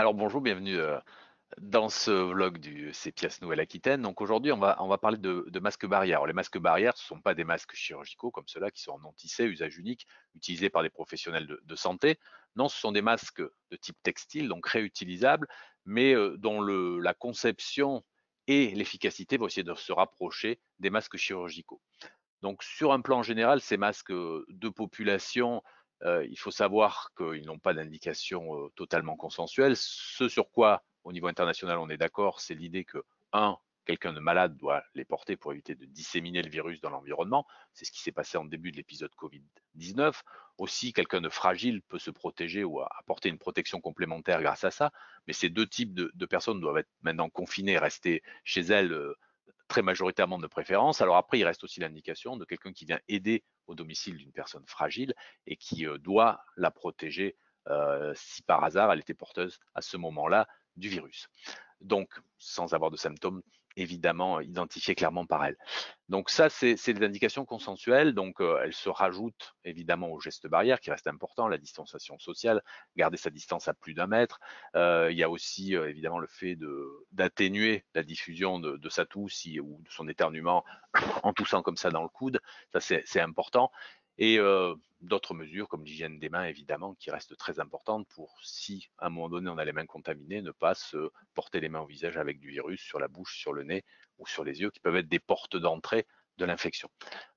Alors bonjour, bienvenue dans ce vlog du CEPIAS Nouvelle-Aquitaine. Donc aujourd'hui, on va parler de masques barrières. Alors, les masques barrières, ce ne sont pas des masques chirurgicaux comme ceux-là qui sont en non-tissé, usage unique, utilisés par des professionnels de santé. Non, ce sont des masques de type textile, donc réutilisables, mais dont la conception et l'efficacité vont essayer de se rapprocher des masques chirurgicaux. Donc sur un plan général, ces masques de population, il faut savoir qu'ils n'ont pas d'indication totalement consensuelle. Ce sur quoi, au niveau international, on est d'accord, c'est l'idée que, un, quelqu'un de malade doit les porter pour éviter de disséminer le virus dans l'environnement. C'est ce qui s'est passé en début de l'épisode Covid-19. Aussi, quelqu'un de fragile peut se protéger ou apporter une protection complémentaire grâce à ça. Mais ces deux types de personnes doivent être maintenant confinées, rester chez elles très majoritairement de préférence. Alors après, il reste aussi l'indication de quelqu'un qui vient aider au domicile d'une personne fragile et qui doit la protéger si par hasard elle était porteuse à ce moment-là du virus. Donc, sans avoir de symptômes évidemment identifiés clairement par elle. Donc ça, c'est des indications consensuelles. Donc elles se rajoutent évidemment aux gestes barrières qui restent importants, la distanciation sociale, garder sa distance à plus d'1 mètre. Il y a aussi évidemment le fait d'atténuer la diffusion de sa toux ou de son éternuement en toussant comme ça dans le coude. Ça, c'est important. Et d'autres mesures comme l'hygiène des mains, évidemment, qui restent très importantes pour, si à un moment donné on a les mains contaminées, ne pas se porter les mains au visage avec du virus sur la bouche, sur le nez ou sur les yeux, qui peuvent être des portes d'entrée de l'infection.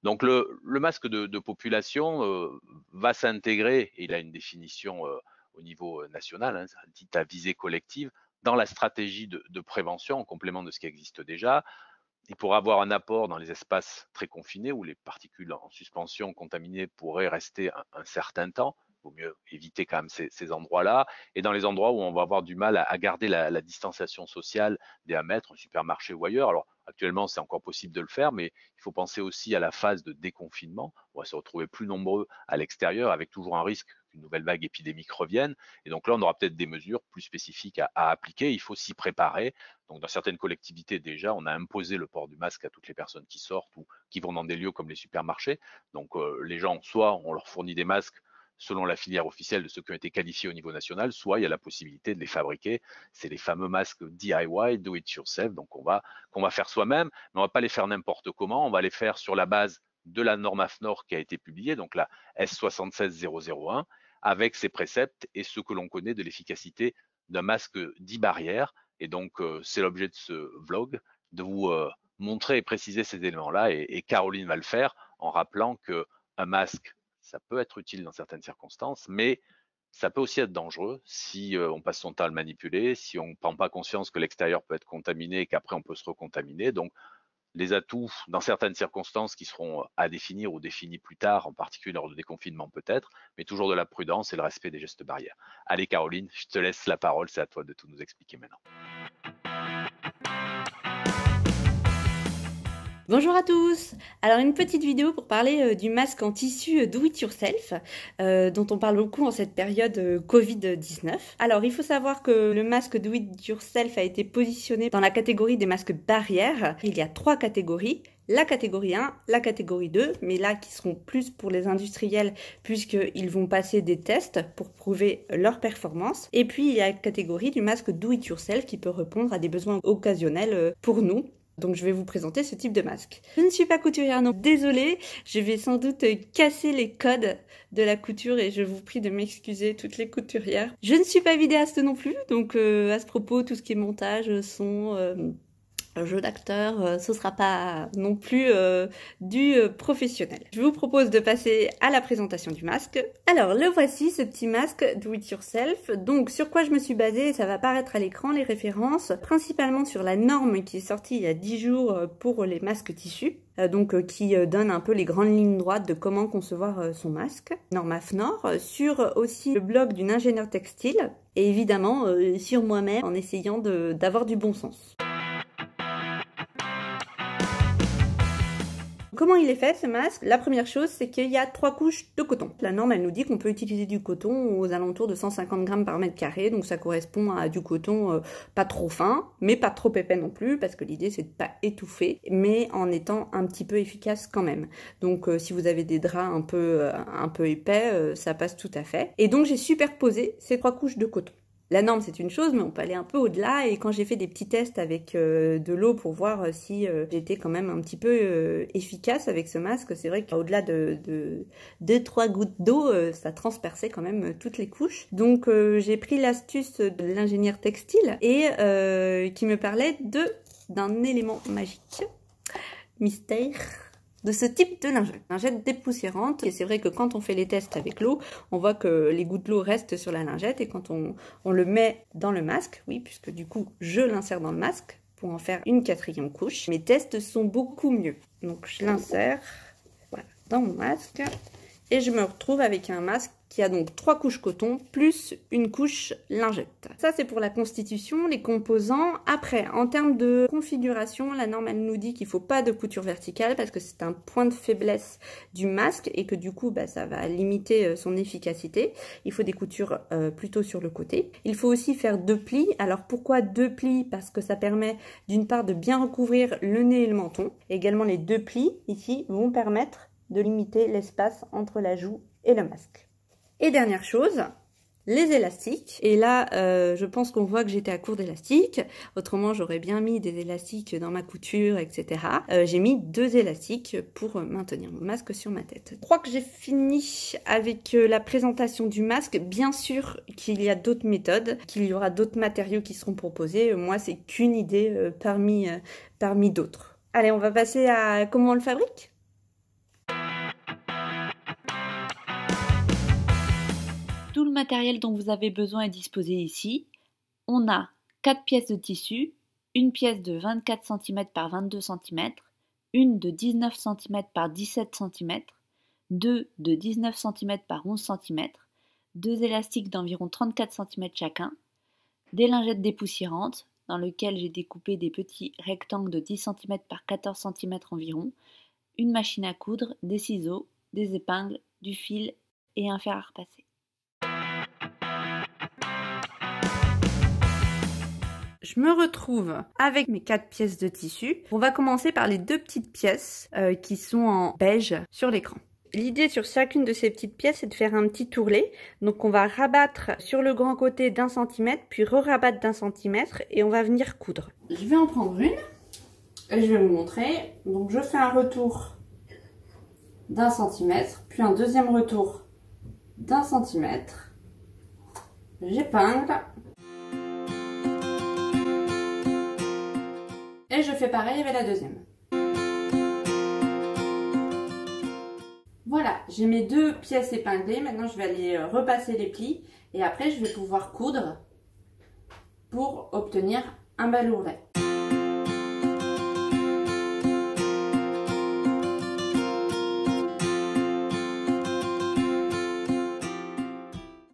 Donc le masque de population va s'intégrer, et il a une définition au niveau national, hein, dit à visée collective, dans la stratégie de prévention en complément de ce qui existe déjà. Il pourra avoir un apport dans les espaces très confinés où les particules en suspension contaminées pourraient rester un certain temps. Il vaut mieux éviter quand même ces endroits-là. Et dans les endroits où on va avoir du mal à garder la distanciation sociale des 1 mètre, au supermarché ou ailleurs. Alors actuellement, c'est encore possible de le faire, mais il faut penser aussi à la phase de déconfinement. On va se retrouver plus nombreux à l'extérieur avec toujours un risque qu'une nouvelle vague épidémique revienne. Et donc là, on aura peut-être des mesures plus spécifiques à appliquer. Il faut s'y préparer. Donc, dans certaines collectivités, déjà, on a imposé le port du masque à toutes les personnes qui sortent ou qui vont dans des lieux comme les supermarchés. Donc, les gens, soit on leur fournit des masques selon la filière officielle de ceux qui ont été qualifiés au niveau national, soit il y a la possibilité de les fabriquer. C'est les fameux masques DIY, do it yourself, donc qu'on va faire soi-même, mais on ne va pas les faire n'importe comment, on va les faire sur la base de la norme AFNOR qui a été publiée, donc la S76001, avec ses préceptes et ce que l'on connaît de l'efficacité d'un masque dit barrière. Et donc, c'est l'objet de ce vlog, de vous montrer et préciser ces éléments-là. Et Caroline va le faire en rappelant qu'un masque, ça peut être utile dans certaines circonstances, mais ça peut aussi être dangereux si on passe son temps à le manipuler, si on ne prend pas conscience que l'extérieur peut être contaminé et qu'après on peut se recontaminer. Donc, les atouts dans certaines circonstances qui seront à définir ou définis plus tard, en particulier lors de déconfinement peut-être, mais toujours de la prudence et le respect des gestes barrières. Allez Caroline, je te laisse la parole, c'est à toi de tout nous expliquer maintenant. Bonjour à tous. Alors une petite vidéo pour parler du masque en tissu do it yourself dont on parle beaucoup en cette période Covid-19. Alors il faut savoir que le masque do it yourself a été positionné dans la catégorie des masques barrières. Il y a 3 catégories. La catégorie 1, la catégorie 2, mais là qui seront plus pour les industriels puisqu'ils vont passer des tests pour prouver leur performance. Et puis il y a la catégorie du masque do it yourself qui peut répondre à des besoins occasionnels pour nous. Donc je vais vous présenter ce type de masque. Je ne suis pas couturière, non, désolée, je vais sans doute casser les codes de la couture et je vous prie de m'excuser toutes les couturières. Je ne suis pas vidéaste non plus, donc à ce propos, tout ce qui est montage, son, jeu d'acteur, ce sera pas non plus du professionnel. Je vous propose de passer à la présentation du masque. Alors le voici, ce petit masque do it yourself. Donc sur quoi je me suis basée, ça va apparaître à l'écran les références, principalement sur la norme qui est sortie il y a 10 jours pour les masques tissus. Qui donne un peu les grandes lignes droites de comment concevoir son masque. Norme AFNOR, sur aussi le blog d'une ingénieure textile, et évidemment sur moi-même en essayant d'avoir du bon sens. Comment il est fait ce masque? La première chose, c'est qu'il y a 3 couches de coton. La norme, elle nous dit qu'on peut utiliser du coton aux alentours de 150 grammes par mètre carré, donc ça correspond à du coton pas trop fin, mais pas trop épais non plus, parce que l'idée c'est de pas étouffer, mais en étant un petit peu efficace quand même. Donc si vous avez des draps un peu épais, ça passe tout à fait. Et donc j'ai superposé ces 3 couches de coton. La norme, c'est une chose, mais on peut aller un peu au-delà. Et quand j'ai fait des petits tests avec de l'eau pour voir si j'étais quand même un petit peu efficace avec ce masque, c'est vrai qu'au-delà de 2-3 gouttes d'eau, ça transperçait quand même toutes les couches. Donc j'ai pris l'astuce de l'ingénieur textile et qui me parlait d'un élément magique, mystère, de ce type de lingette dépoussiérante. Et c'est vrai que quand on fait les tests avec l'eau, on voit que les gouttes d'eau restent sur la lingette, et quand on le met dans le masque, oui, puisque du coup je l'insère dans le masque pour en faire une 4e couche, mes tests sont beaucoup mieux. Donc je l'insère, voilà, dans mon masque, et je me retrouve avec un masque qui a donc 3 couches coton plus une couche lingette. Ça, c'est pour la constitution, les composants. Après, en termes de configuration, la norme, elle nous dit qu'il ne faut pas de couture verticale parce que c'est un point de faiblesse du masque et que du coup, ça va limiter son efficacité. Il faut des coutures plutôt sur le côté. Il faut aussi faire 2 plis. Alors, pourquoi 2 plis? Parce que ça permet d'une part de bien recouvrir le nez et le menton. Et également, les 2 plis, ici, vont permettre de limiter l'espace entre la joue et le masque. Et dernière chose, les élastiques. Et là, je pense qu'on voit que j'étais à court d'élastiques. Autrement, j'aurais bien mis des élastiques dans ma couture, etc. J'ai mis 2 élastiques pour maintenir mon masque sur ma tête. Je crois que j'ai fini avec la présentation du masque. Bien sûr qu'il y a d'autres méthodes, qu'il y aura d'autres matériaux qui seront proposés. Moi, c'est qu'une idée parmi d'autres. Allez, on va passer à comment on le fabrique. Tout le matériel dont vous avez besoin est disposé ici. On a 4 pièces de tissu, une pièce de 24 cm par 22 cm, une de 19 cm par 17 cm, deux de 19 cm par 11 cm, 2 élastiques d'environ 34 cm chacun, des lingettes dépoussiérantes dans lesquelles j'ai découpé des petits rectangles de 10 cm par 14 cm environ, une machine à coudre, des ciseaux, des épingles, du fil et un fer à repasser. Je me retrouve avec mes 4 pièces de tissu. On va commencer par les 2 petites pièces qui sont en beige sur l'écran. L'idée sur chacune de ces petites pièces, c'est de faire un petit tourlet. Donc on va rabattre sur le grand côté d'1 cm, puis re-rabattre d'1 cm et on va venir coudre. Je vais en prendre une et je vais vous montrer. Donc je fais un retour d'1 cm, puis un deuxième retour d'1 cm. J'épingle. Et je fais pareil avec la deuxième. Voilà, j'ai mes 2 pièces épinglées. Maintenant, je vais aller repasser les plis. Et après, je vais pouvoir coudre pour obtenir un bel ourlet.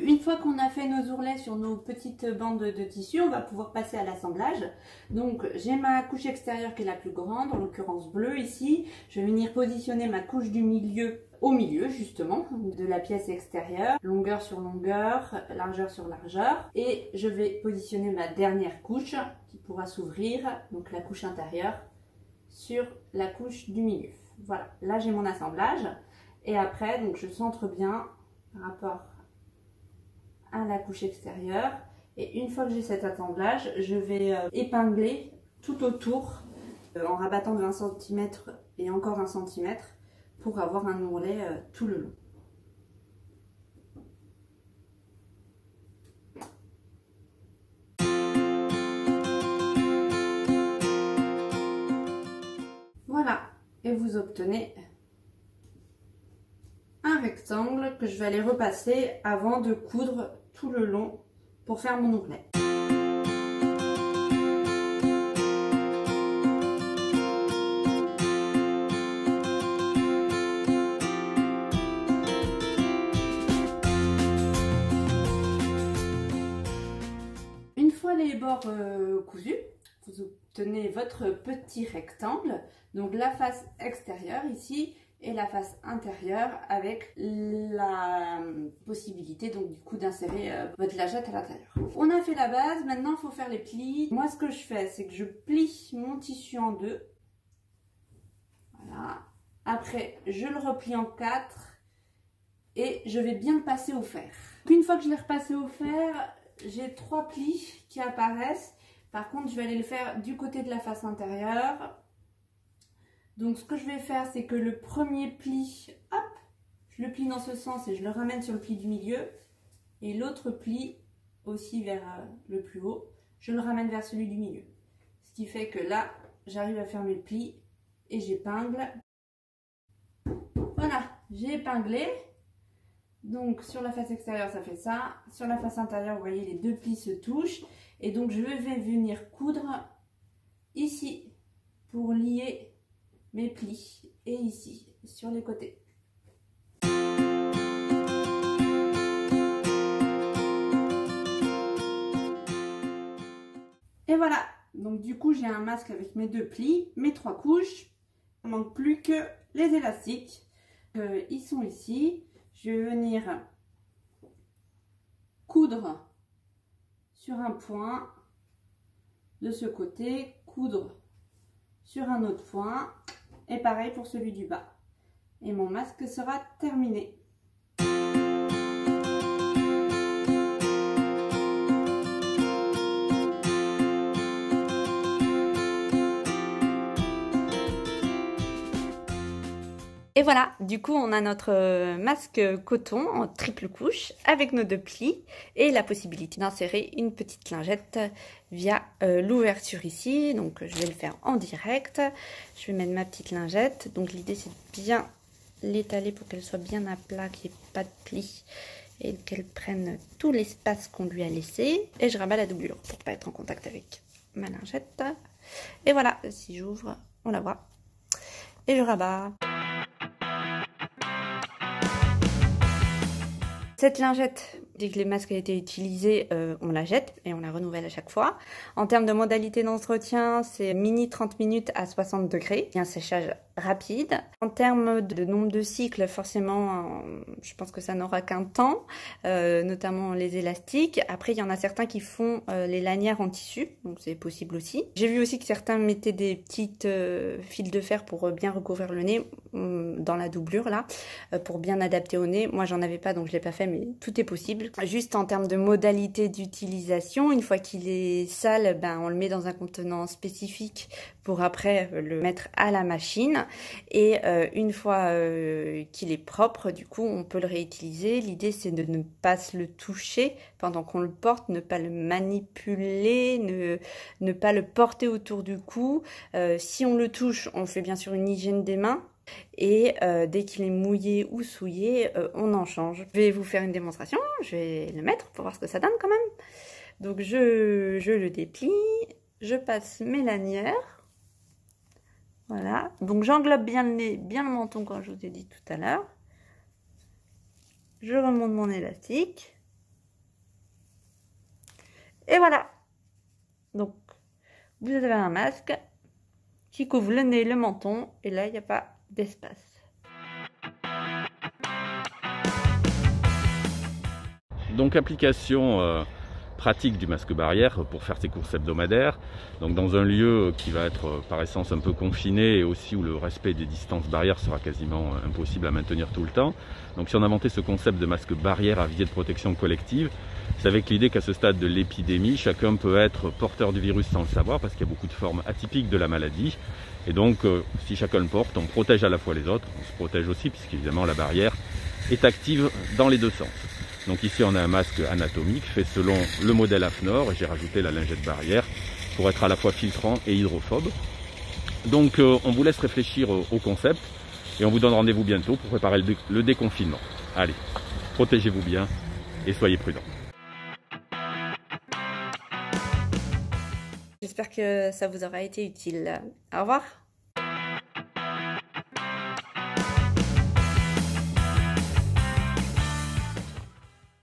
Une fois qu'on a fait nos ourlets sur nos petites bandes de tissu, on va pouvoir passer à l'assemblage. Donc j'ai ma couche extérieure qui est la plus grande, en l'occurrence bleue ici. Je vais venir positionner ma couche du milieu au milieu justement de la pièce extérieure, longueur sur longueur, largeur sur largeur. Et je vais positionner ma dernière couche qui pourra s'ouvrir, donc la couche intérieure, sur la couche du milieu. Voilà, là j'ai mon assemblage. Et après, donc je centre bien par rapport à la couche extérieure, et une fois que j'ai cet assemblage, je vais épingler tout autour en rabattant de 1 cm et encore 1 cm pour avoir un ourlet tout le long. Voilà, et vous obtenez un rectangle que je vais aller repasser avant de coudre tout le long pour faire mon ourlet. Une fois les bords cousus, vous obtenez votre petit rectangle, donc la face extérieure ici et la face intérieure avec la possibilité donc du coup d'insérer votre lingette à l'intérieur. On a fait la base, maintenant il faut faire les plis. Moi ce que je fais, c'est que je plie mon tissu en 2. Voilà. Après je le replie en 4 et je vais bien le passer au fer. Une fois que je l'ai repassé au fer, j'ai 3 plis qui apparaissent. Par contre, je vais aller le faire du côté de la face intérieure. Donc ce que je vais faire, c'est que le premier pli, hop, je le plie dans ce sens et je le ramène sur le pli du milieu. Et l'autre pli, aussi vers le plus haut, je le ramène vers celui du milieu. Ce qui fait que là, j'arrive à fermer le pli et j'épingle. Voilà, j'ai épinglé. Donc sur la face extérieure, ça fait ça. Sur la face intérieure, vous voyez, les deux plis se touchent. Et donc je vais venir coudre ici pour lier mes plis et ici sur les côtés. Et voilà, donc du coup j'ai un masque avec mes 2 plis, mes 3 couches. Il ne manque plus que les élastiques. Ils sont ici. Je vais venir coudre sur un point de ce côté, coudre sur un autre point et pareil pour celui du bas. Et mon masque sera terminé. Et voilà, du coup on a notre masque coton en triple couche avec nos 2 plis et la possibilité d'insérer une petite lingette via l'ouverture ici. Donc je vais le faire en direct. Je vais mettre ma petite lingette. Donc l'idée c'est de bien l'étaler pour qu'elle soit bien à plat, qu'il n'y ait pas de plis et qu'elle prenne tout l'espace qu'on lui a laissé. Et je rabats la doublure pour ne pas être en contact avec ma lingette. Et voilà, si j'ouvre, on la voit. Et je rabats. Cette lingette, dès que les masques ont été utilisés, on la jette et on la renouvelle à chaque fois. En termes de modalité d'entretien, c'est mini 30 minutes à 60 degrés. Il y a un séchage rapide. En termes de nombre de cycles, forcément, je pense que ça n'aura qu'un temps, notamment les élastiques. Après, il y en a certains qui font les lanières en tissu, donc c'est possible aussi. J'ai vu aussi que certains mettaient des petites fils de fer pour bien recouvrir le nez dans la doublure là, pour bien adapter au nez. Moi, j'en avais pas, donc je l'ai pas fait, mais tout est possible. Juste en termes de modalité d'utilisation, une fois qu'il est sale, ben, on le met dans un contenant spécifique pour après le mettre à la machine. Et une fois qu'il est propre, du coup, on peut le réutiliser. L'idée, c'est de ne pas se le toucher pendant qu'on le porte, ne pas le manipuler, ne pas le porter autour du cou. Si on le touche, on fait bien sûr une hygiène des mains. Et dès qu'il est mouillé ou souillé, on en change. Je vais vous faire une démonstration, je vais le mettre pour voir ce que ça donne quand même. Donc je le déplie, je passe mes lanières. Voilà, donc j'englobe bien le nez, bien le menton comme je vous ai dit tout à l'heure. Je remonte mon élastique. Et voilà. Donc vous avez un masque qui couvre le nez, le menton, et là il n'y a pas d'espace. Donc application pratique du masque barrière pour faire ses courses hebdomadaires. Donc dans un lieu qui va être par essence un peu confiné et aussi où le respect des distances barrières sera quasiment impossible à maintenir tout le temps. Donc si on a inventé ce concept de masque barrière à visée de protection collective, c'est avec l'idée qu'à ce stade de l'épidémie, chacun peut être porteur du virus sans le savoir parce qu'il y a beaucoup de formes atypiques de la maladie. Et donc si chacun le porte, on protège à la fois les autres, on se protège aussi puisqu'évidemment la barrière est active dans les deux sens. Donc ici on a un masque anatomique fait selon le modèle AFNOR et j'ai rajouté la lingette barrière pour être à la fois filtrant et hydrophobe. Donc on vous laisse réfléchir au concept et on vous donne rendez-vous bientôt pour préparer le déconfinement. Allez, protégez-vous bien et soyez prudents. J'espère que ça vous aura été utile. Au revoir.